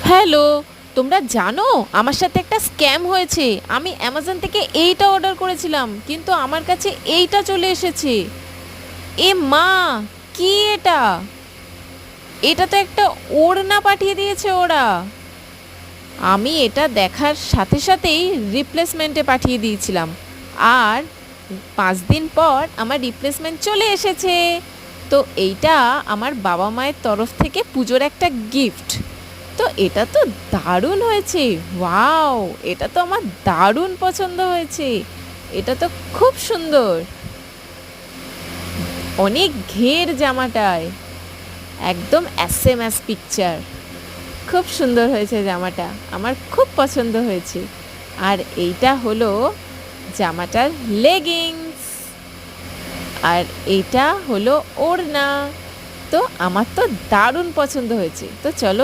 Hello, তোমরা জানো আমার সাথে একটা স্ক্যাম হয়েছে। আমি অ্যামাজন থেকে এইটা অর্ডার করেছিলাম, কিন্তু আমার কাছে এইটা চলে এসেছে। এ মা, কি এটা? এটা তো একটা ওড়না পাঠিয়ে দিয়েছে ওরা। আমি এটা দেখার সাথে সাথেই রিপ্লেসমেন্টে পাঠিয়ে দিয়েছিলাম, আর 5 দিন পর আমার রিপ্লেসমেন্ট চলে এসেছে। তো এইটা আমার বাবা মায়ের তরফ থেকে পুজোর একটা গিফট। তো এটা তো দারুণ হয়েছে। ওয়াও, এটা তো আমার দারুণ পছন্দ হয়েছে। এটা তো খুব সুন্দর, অনেক ঘের জামাটায়, একদম এসএমএস পিকচার। খুব সুন্দর হয়েছে জামাটা, আমার খুব পছন্দ হয়েছে। আর এইটা হলো জামাটার লেগিংস, আর এইটা হলো ওড়না। তো আমার তো দারুণ পছন্দ হয়েছে। তো চলো